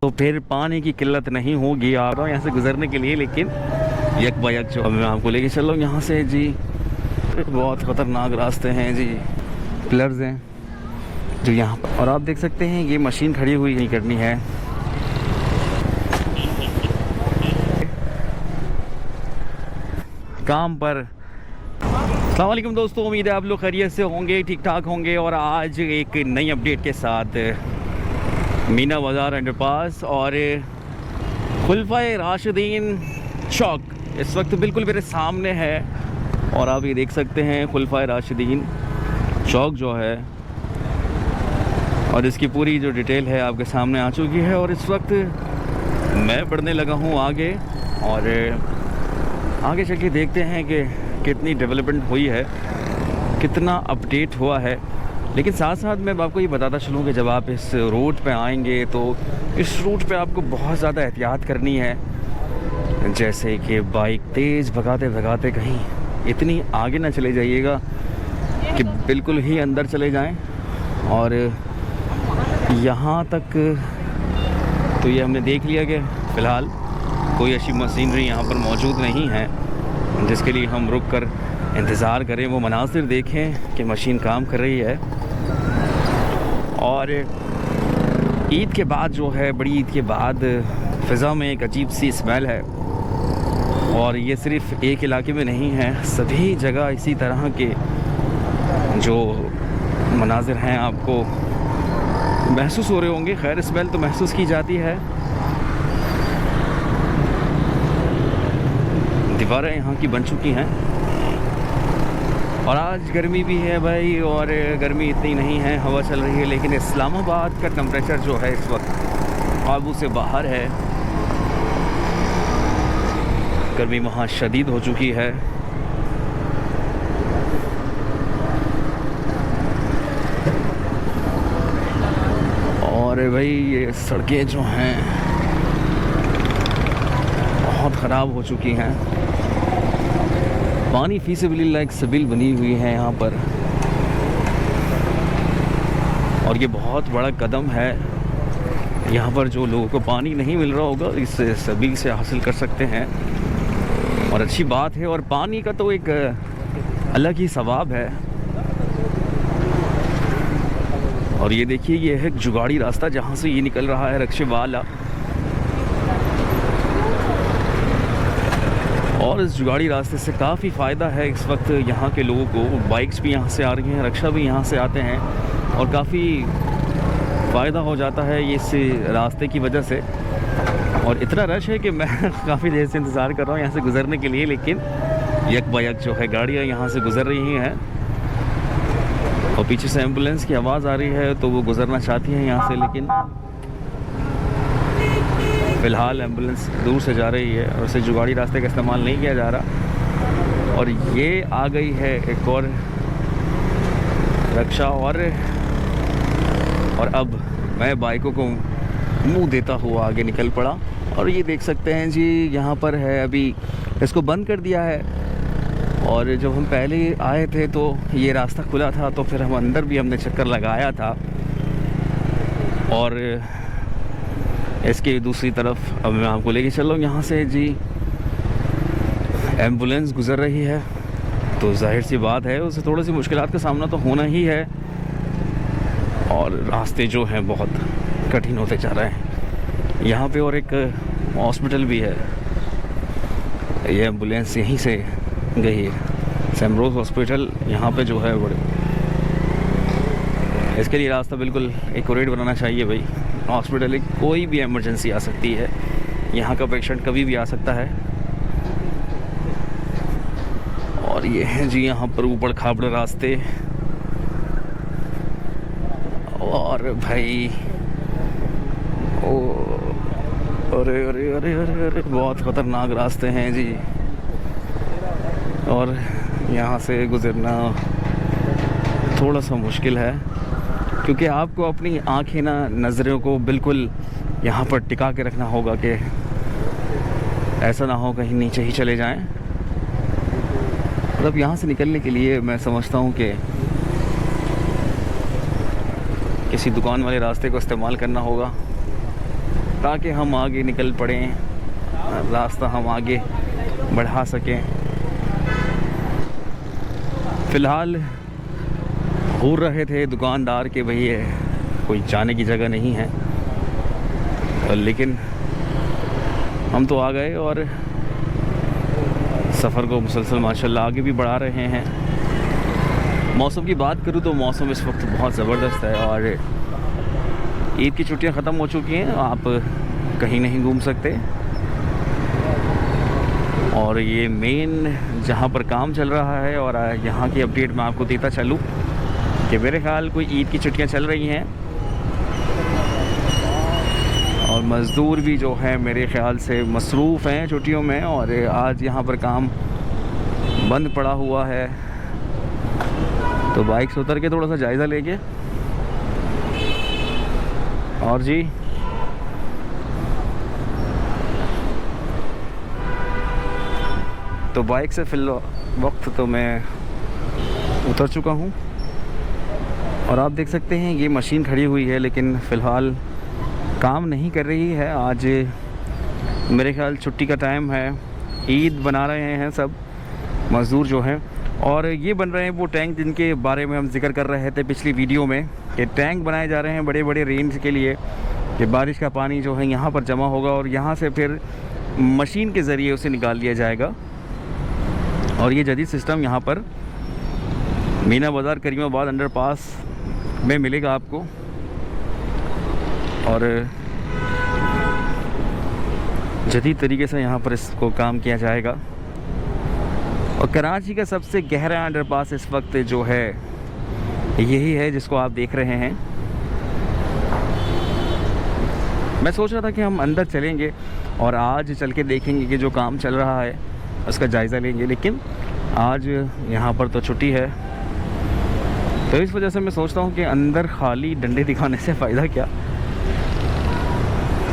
तो फिर पानी की किल्लत नहीं होगी। आ रहा हूँ यहाँ से गुजरने के लिए, लेकिन यक बायक जो मैं आपको लेके चल रहा हूँ यहाँ से जी। बहुत ख़तरनाक रास्ते हैं जी, पिलर्स हैं जो यहाँ पर, और आप देख सकते हैं ये मशीन खड़ी हुई नहीं करनी है। काम पर। अस्सलाम वालेकुम दोस्तों, उम्मीद है आप लोग खैरियत से होंगे, ठीक ठाक होंगे। और आज एक नई अपडेट के साथ मीना बाज़ार अंडरपास और खुलफाए राशिदीन चौक इस वक्त बिल्कुल मेरे सामने है। और आप ये देख सकते हैं खुलफाए राशिदीन चौक जो है, और इसकी पूरी जो डिटेल है आपके सामने आ चुकी है। और इस वक्त मैं बढ़ने लगा हूँ आगे, और आगे चल के देखते हैं कि कितनी डेवलपमेंट हुई है, कितना अपडेट हुआ है। लेकिन साथ साथ मैं आपको ये बताता चलूँ कि जब आप इस रूट पे आएंगे तो इस रूट पे आपको बहुत ज़्यादा एहतियात करनी है। जैसे कि बाइक तेज़ भगाते भगाते कहीं इतनी आगे ना चले जाइएगा कि बिल्कुल ही अंदर चले जाएं। और यहाँ तक तो ये हमने देख लिया कि फ़िलहाल कोई ऐसी मशीनरी यहाँ पर मौजूद नहीं है जिसके लिए हम रुक कर इंतज़ार करें, वो मनाज़िर देखें कि मशीन काम कर रही है। और ईद के बाद जो है, बड़ी ईद के बाद फ़िज़ा में एक अजीब सी स्मेल है। और ये सिर्फ़ एक इलाके में नहीं है, सभी जगह इसी तरह के जो मनाज़िर हैं आपको महसूस हो रहे होंगे। खैर, स्मेल तो महसूस की जाती है। दीवारें यहाँ की बन चुकी हैं, और आज गर्मी भी है भाई। और गर्मी इतनी नहीं है, हवा चल रही है, लेकिन इस्लामाबाद का टेम्परेचर जो है इस वक्त काबू से बाहर है। गर्मी वहाँ शदीद हो चुकी है। और भाई ये सड़कें जो हैं बहुत ख़राब हो चुकी हैं। पानी फीसिबिलिल्लाह एक सबिल बनी हुई है यहाँ पर, और ये बहुत बड़ा कदम है। यहाँ पर जो लोगों को पानी नहीं मिल रहा होगा इस सबिल से हासिल कर सकते हैं, और अच्छी बात है। और पानी का तो एक अलग ही सवाब है। और ये देखिए, ये है जुगाड़ी रास्ता जहाँ से ये निकल रहा है रक्शे वाला। और इस जुगाड़ी रास्ते से काफ़ी फ़ायदा है इस वक्त यहाँ के लोगों को। बाइक्स भी यहाँ से आ रही हैं, रक्षा भी यहाँ से आते हैं, और काफ़ी फ़ायदा हो जाता है ये इस रास्ते की वजह से। और इतना रश है कि मैं काफ़ी देर से इंतज़ार कर रहा हूँ यहाँ से गुज़रने के लिए, लेकिन यक बायक जो है गाड़ियाँ यहाँ से गुज़र रही हैं। और पीछे से एम्बुलेंस की आवाज़ आ रही है, तो वो गुज़रना चाहती हैं यहाँ से, लेकिन फ़िलहाल एम्बुलेंस दूर से जा रही है, और उसे जुगाड़ी रास्ते का इस्तेमाल नहीं किया जा रहा। और ये आ गई है एक और रक्षा। और अब मैं बाइकों को मुंह देता हुआ आगे निकल पड़ा। और ये देख सकते हैं जी, यहाँ पर है, अभी इसको बंद कर दिया है। और जब हम पहले आए थे तो ये रास्ता खुला था, तो फिर हम अंदर भी हमने चक्कर लगाया था। और इसके दूसरी तरफ अब मैं आपको लेके चल रहा हूँ यहाँ से जी। एम्बुलेंस गुज़र रही है, तो जाहिर सी बात है उसे थोड़ी सी मुश्किलात का सामना तो होना ही है। और रास्ते जो हैं बहुत कठिन होते जा रहे हैं यहाँ पे। और एक हॉस्पिटल भी है, ये एम्बुलेंस यहीं से गई है, सैमरोज़ हॉस्पिटल यहाँ पे जो है बड़े। इसके लिए रास्ता बिल्कुल एक्यूरेट बनाना चाहिए भाई। हॉस्पिटल एक कोई भी इमरजेंसी आ सकती है, यहाँ का पेशेंट कभी भी आ सकता है। और ये हैं जी यहाँ पर ऊबड़ खाबड़ रास्ते। और भाई ओ, अरे अरे अरे अरे अरे बहुत ख़तरनाक रास्ते हैं जी। और यहाँ से गुज़रना थोड़ा सा मुश्किल है, क्योंकि आपको अपनी आँखें ना, नज़रों को बिल्कुल यहाँ पर टिका के रखना होगा कि ऐसा ना हो कहीं नीचे ही चले जाएं। मतलब यहाँ से निकलने के लिए मैं समझता हूँ कि किसी दुकान वाले रास्ते को इस्तेमाल करना होगा। ताकि हम आगे निकल पड़ें, रास्ता हम आगे बढ़ा सकें। फ़िलहाल घूर रहे थे दुकानदार के भई कोई जाने की जगह नहीं है, लेकिन हम तो आ गए और सफ़र को मुसलसल माशाल्लाह आगे भी बढ़ा रहे हैं। मौसम की बात करूँ तो मौसम इस वक्त बहुत ज़बरदस्त है और ईद की छुट्टियां ख़त्म हो चुकी हैं, आप कहीं नहीं घूम सकते। और ये मेन जहाँ पर काम चल रहा है और यहाँ की अपडेट मैं आपको देता चलूँ कि मेरे ख्याल कोई ईद की छुट्टियां चल रही हैं और मज़दूर भी जो है मेरे ख़्याल से मसरूफ़ हैं छुट्टियों में, और आज यहाँ पर काम बंद पड़ा हुआ है। तो बाइक से उतर के थोड़ा सा जायज़ा लेंगे। और जी तो बाइक से फिल वक्त तो मैं उतर चुका हूँ और आप देख सकते हैं ये मशीन खड़ी हुई है लेकिन फ़िलहाल काम नहीं कर रही है। आज मेरे ख्याल छुट्टी का टाइम है, ईद बना रहे हैं सब मज़दूर जो हैं। और ये बन रहे हैं वो टैंक जिनके बारे में हम जिक्र कर रहे थे पिछली वीडियो में कि टैंक बनाए जा रहे हैं बड़े बड़े रेंज के लिए, कि बारिश का पानी जो है यहाँ पर जमा होगा और यहाँ से फिर मशीन के ज़रिए उसे निकाल लिया जाएगा। और ये जदीद सिस्टम यहाँ पर मीना बाज़ार करीमाबाद अंडरपास में मिलेगा आपको। और जदीद तरीके से यहाँ पर इसको काम किया जाएगा। और कराची का सबसे गहरा अंडरपास इस वक्त जो है यही है जिसको आप देख रहे हैं। मैं सोच रहा था कि हम अंदर चलेंगे और आज चल के देखेंगे कि जो काम चल रहा है उसका जायज़ा लेंगे, लेकिन आज यहाँ पर तो छुट्टी है, तो इस वजह से मैं सोचता हूँ कि अंदर खाली डंडे दिखाने से फ़ायदा क्या।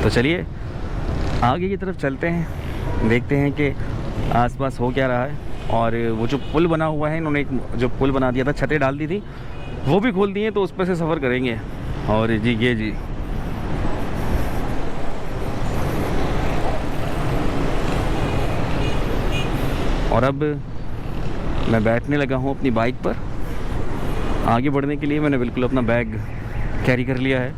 तो चलिए आगे की तरफ चलते हैं, देखते हैं कि आसपास हो क्या रहा है। और वो जो पुल बना हुआ है, इन्होंने एक जो पुल बना दिया था, छतें डाल दी थी, वो भी खोल दी हैं, तो उस पर से सफ़र करेंगे। और जी ये जी और अब मैं बैठने लगा हूँ अपनी बाइक पर। आगे बढ़ने के लिए मैंने बिल्कुल अपना बैग कैरी कर लिया है।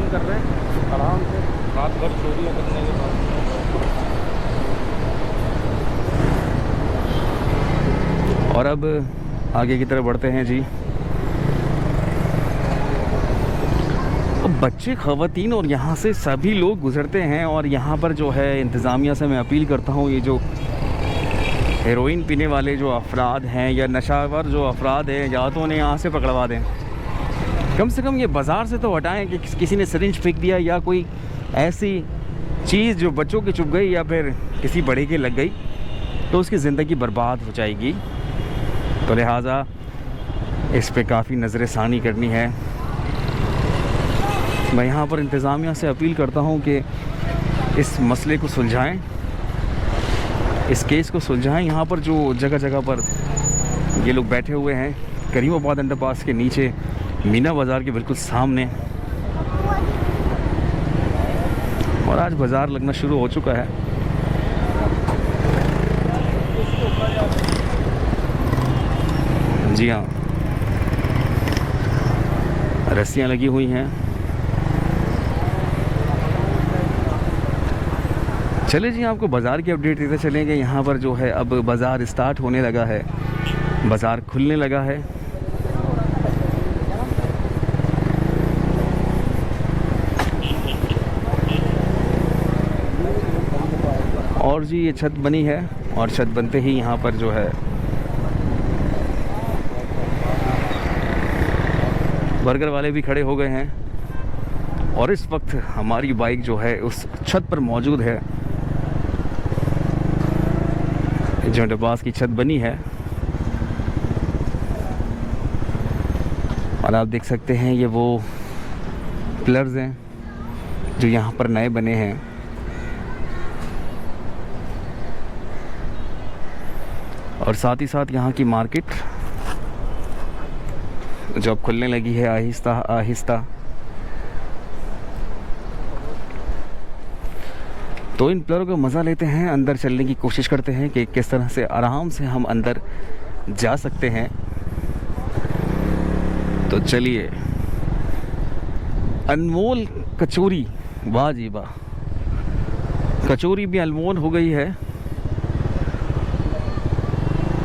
कर रहे हैं आराम से, रात भर चोरियां करने के बाद। और अब आगे की तरफ बढ़ते हैं जी। अब बच्चे, ख़वातीन और यहाँ से सभी लोग गुज़रते हैं। और यहाँ पर जो है इंतज़ामिया से मैं अपील करता हूँ, ये जो हेरोइन पीने वाले जो अफराद हैं या नशावर जो अफराद हैं, या तो उन्हें यहाँ से पकड़वा दें, कम से कम ये बाज़ार से तो हटाएं कि किसी ने सिरिंज फेंक दिया या कोई ऐसी चीज़ जो बच्चों की चुभ गई या फिर किसी बड़े के लग गई तो उसकी ज़िंदगी बर्बाद हो जाएगी। तो लिहाजा इस पे काफ़ी नज़र सानी करनी है। मैं यहाँ पर इंतज़ामिया से अपील करता हूँ कि इस मसले को सुलझाएं, इस केस को सुलझाएं। यहाँ पर जो जगह जगह पर ये लोग बैठे हुए हैं, करीमाबाद अंडरपास के नीचे मीना बाज़ार के बिल्कुल सामने, और आज बाज़ार लगना शुरू हो चुका है। जी हाँ, रस्सियाँ लगी हुई हैं। चले जी, आपको बाज़ार की अपडेट देते चलेंगे। यहाँ पर जो है अब बाज़ार स्टार्ट होने लगा है, बाज़ार खुलने लगा है। और जी ये छत बनी है और छत बनते ही यहाँ पर जो है बर्गर वाले भी खड़े हो गए हैं। और इस वक्त हमारी बाइक जो है उस छत पर मौजूद है, जो अंडरपास की छत बनी है। और आप देख सकते हैं ये वो पिलर्स हैं जो यहाँ पर नए बने हैं। और साथ ही साथ यहाँ की मार्केट जो अब खुलने लगी है आहिस्ता आहिस्ता। तो इन पिलरों का मज़ा लेते हैं, अंदर चलने की कोशिश करते हैं कि किस तरह से आराम से हम अंदर जा सकते हैं। तो चलिए, अनमोल कचौरी, वाह जी वाह, कचौरी भी अनमोल हो गई है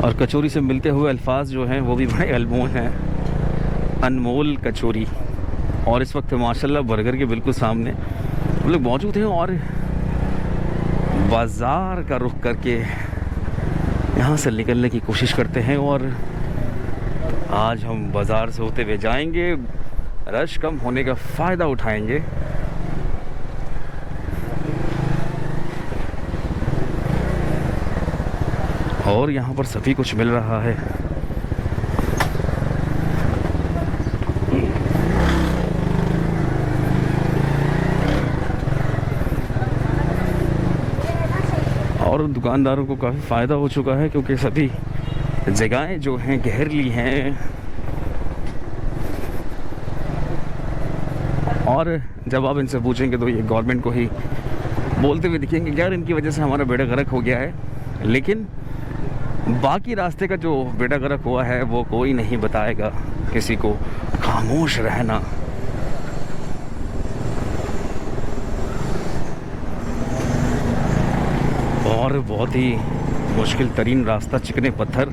और कचौरी से मिलते हुए अल्फाज जो हैं वो भी बड़े अनमोल हैं, अनमोल कचौरी। और इस वक्त माशाल्लाह बर्गर के बिल्कुल सामने हम लोग मौजूद हैं और बाज़ार का रुख करके यहाँ से निकलने की कोशिश करते हैं। और आज हम बाज़ार से होते हुए जाएंगे, रश कम होने का फ़ायदा उठाएंगे। और यहाँ पर सभी कुछ मिल रहा है। और दुकानदारों को काफ़ी फ़ायदा हो चुका है क्योंकि सभी जगहें जो हैं घेर ली हैं। और जब आप इनसे पूछेंगे तो ये गवर्नमेंट को ही बोलते हुए दिखेंगे यार इनकी वजह से हमारा बेड़ा गर्क हो गया है, लेकिन बाकी रास्ते का जो बेड़ा गर्क हुआ है वो कोई नहीं बताएगा किसी को। खामोश रहना। और बहुत ही मुश्किल तरीन रास्ता, चिकने पत्थर।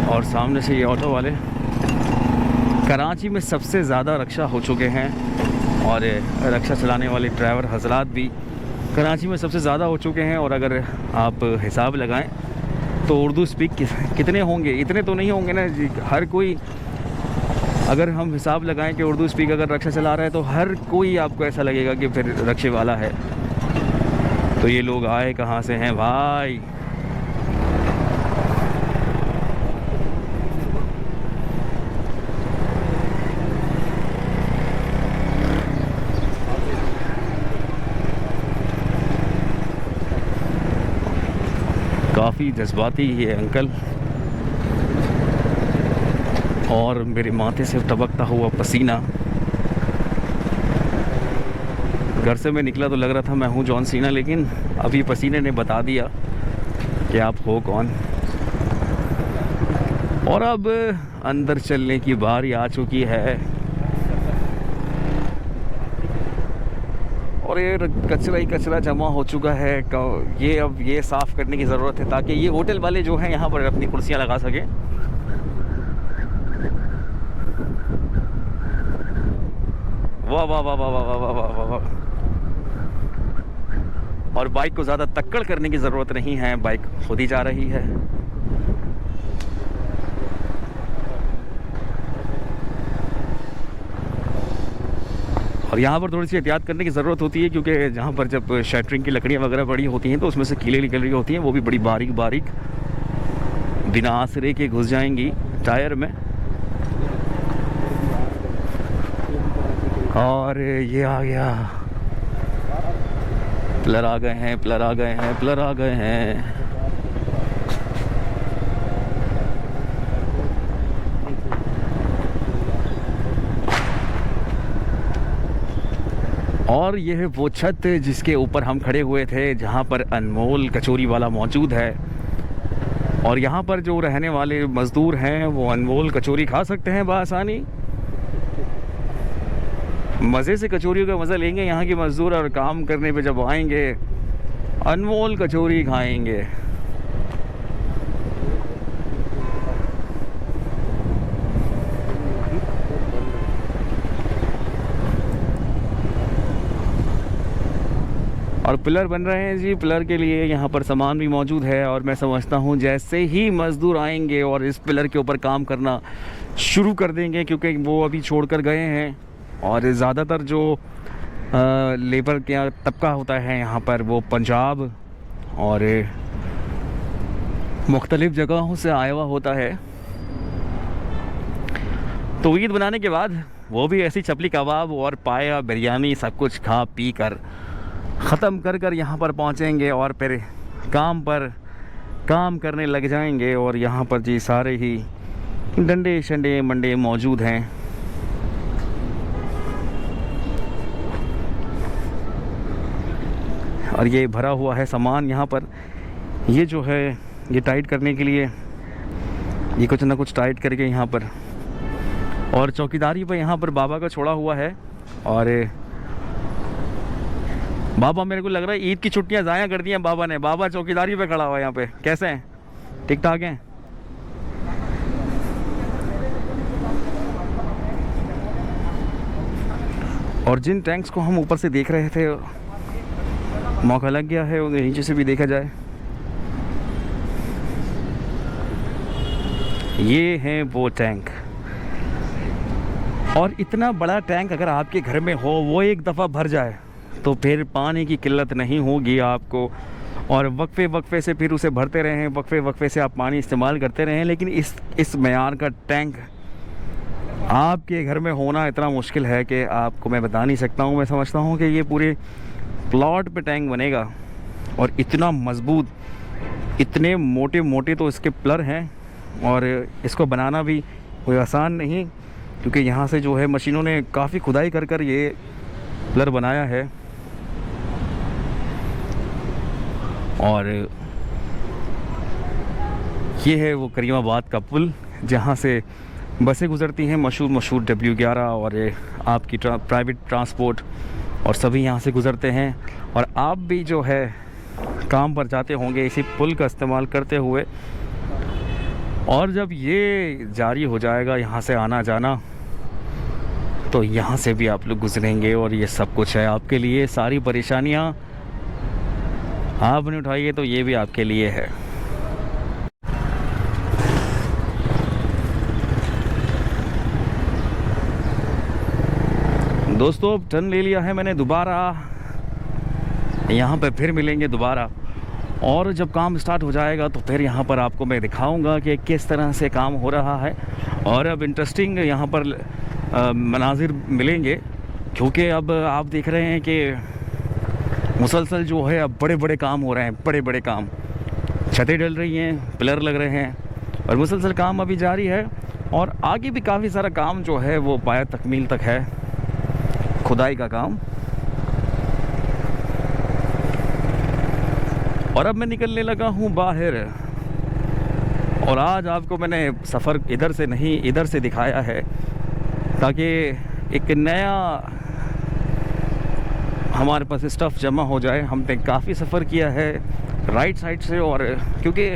और सामने से ये ऑटो वाले, कराची में सबसे ज़्यादा रक्षा हो चुके हैं और रक्षा चलाने वाले ड्राइवर हजरात भी कराची में सबसे ज़्यादा हो चुके हैं। और अगर आप हिसाब लगाएं तो उर्दू स्पीक कितने होंगे, इतने तो नहीं होंगे ना जी। हर कोई, अगर हम हिसाब लगाएं कि उर्दू स्पीक अगर रक्षा चला रहा है तो हर कोई आपको ऐसा लगेगा कि फिर रक्षे वाला है। तो ये लोग आए कहाँ से हैं भाई? काफ़ी जज्बाती ये अंकल। और मेरे माथे से टपकता हुआ पसीना। घर से मैं निकला तो लग रहा था मैं हूँ जॉन सीना, लेकिन अभी पसीने ने बता दिया कि आप हो कौन। और अब अंदर चलने की बारी आ चुकी है। और ये कचरा ही कचरा जमा हो चुका है। ये अब ये साफ़ करने की ज़रूरत है ताकि ये होटल वाले जो हैं यहाँ पर अपनी कुर्सियाँ लगा सकें। वाह वाह वाह वाह वाह वाह वाह वाह। और बाइक को ज़्यादा तक्कड़ करने की ज़रूरत नहीं है, बाइक खुद ही जा रही है। और यहाँ पर थोड़ी सी एहतियात करने की ज़रूरत होती है क्योंकि जहाँ पर जब शटरिंग की लकड़ियाँ वगैरह बड़ी होती हैं तो उसमें से कीलें निकल रही होती हैं, वो भी बड़ी बारीक बारीक, बिना आसरे के घुस जाएंगी टायर में। और ये आ गया, पिलर आ गए हैं, पिलर आ गए हैं, पिलर आ गए हैं। और ये है वो छत जिसके ऊपर हम खड़े हुए थे, जहाँ पर अनमोल कचौरी वाला मौजूद है। और यहाँ पर जो रहने वाले मज़दूर हैं वो अनमोल कचौरी खा सकते हैं बआसानी। मज़े से कचौरियों का मज़ा लेंगे यहाँ के मज़दूर, और काम करने पे जब आएंगे अनमोल कचौरी खाएंगे। और पिलर बन रहे हैं जी, पिलर के लिए यहाँ पर सामान भी मौजूद है। और मैं समझता हूँ जैसे ही मज़दूर आएंगे और इस पिलर के ऊपर काम करना शुरू कर देंगे, क्योंकि वो अभी छोड़कर गए हैं। और ज़्यादातर जो लेबर का तबका होता है यहाँ पर वो पंजाब और मुख्तलिफ़ जगहों से आया हुआ होता है। तो ईद बनाने के बाद वो भी ऐसी चपली कबाब और पाया बिरयानी सब कुछ खा पी कर ख़त्म कर कर यहाँ पर पहुँचेंगे और फिर काम करने लग जाएंगे। और यहाँ पर जी सारे ही डंडे शंडे मंडे मौजूद हैं। और ये भरा हुआ है सामान यहाँ पर। ये जो है ये टाइट करने के लिए ये कुछ ना कुछ टाइट करके यहाँ पर, और चौकीदारी पे यहाँ पर बाबा का छोड़ा हुआ है। और बाबा मेरे को लग रहा है ईद की छुट्टियां ज़ाया कर दी हैं बाबा ने। बाबा चौकीदारी पे खड़ा हुआ है यहाँ पे। कैसे हैं? ठीक ठाक हैं? और जिन टैंक्स को हम ऊपर से देख रहे थे, मौका लग गया है उन्हें नीचे से भी देखा जाए। ये हैं वो टैंक। और इतना बड़ा टैंक अगर आपके घर में हो, वो एक दफ़ा भर जाए तो फिर पानी की किल्लत नहीं होगी आपको। और वक्फे से फिर उसे भरते रहें, वक्फे से आप पानी इस्तेमाल करते रहें। लेकिन इस मयार का टैंक आपके घर में होना इतना मुश्किल है कि आपको मैं बता नहीं सकता हूँ। मैं समझता हूँ कि ये पूरे प्लॉट पे टैंक बनेगा। और इतना मज़बूत, इतने मोटे मोटे तो इसके पिलर हैं। और इसको बनाना भी कोई आसान नहीं, क्योंकि यहाँ से जो है मशीनों ने काफ़ी खुदाई कर कर ये पिलर बनाया है। और ये है वो करीमाबाद का पुल जहाँ से बसें गुज़रती हैं, मशहूर W11 और आपकी प्राइवेट ट्रांसपोर्ट और सभी यहाँ से गुज़रते हैं। और आप भी जो है काम पर जाते होंगे इसी पुल का इस्तेमाल करते हुए। और जब ये जारी हो जाएगा यहाँ से आना जाना, तो यहाँ से भी आप लोग गुजरेंगे। और ये सब कुछ है आपके लिए। सारी परेशानियाँ आपने उठाई तो ये भी आपके लिए है। दोस्तों अब टर्न ले लिया है मैंने दोबारा। यहाँ पे फिर मिलेंगे दोबारा। और जब काम स्टार्ट हो जाएगा तो फिर यहाँ पर आपको मैं दिखाऊंगा कि किस तरह से काम हो रहा है। और अब इंटरेस्टिंग यहाँ पर मनाजिर मिलेंगे, क्योंकि अब आप देख रहे हैं कि मुसलसल जो है अब बड़े बड़े काम हो रहे हैं। बड़े बड़े काम, छतें डल रही हैं, पिलर लग रहे हैं और मुसलसल काम अभी जारी है। और आगे भी काफ़ी सारा काम जो है वो पाया तकमील तक है, खुदाई का काम। और अब मैं निकलने लगा हूँ बाहर। और आज आपको मैंने सफ़र इधर से नहीं इधर से दिखाया है, ताकि एक नया हमारे पास स्टफ़ जमा हो जाए। हमने काफ़ी सफ़र किया है राइट साइड से। और क्योंकि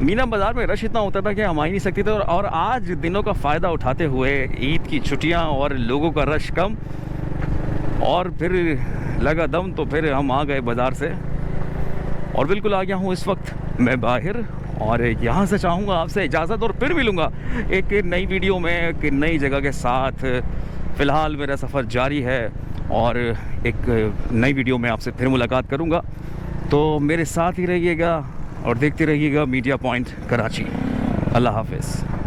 मीना बाज़ार में रश इतना होता था कि हम आ ही नहीं सकते थे। और आज दिनों का फ़ायदा उठाते हुए, ईद की छुट्टियां और लोगों का रश कम, और फिर लगा दम तो फिर हम आ गए बाज़ार से। और बिल्कुल आ गया हूँ इस वक्त मैं बाहर। और यहाँ से चाहूँगा आपसे इजाज़त, और फिर मिलूँगा एक नई वीडियो में एक नई जगह के साथ। फ़िलहाल मेरा सफ़र जारी है और एक नई वीडियो में आपसे फिर मुलाकात करूँगा। तो मेरे साथ ही रहिएगा और देखते रहिएगा मीडिया पॉइंट कराची। अल्लाह हाफ़िज़।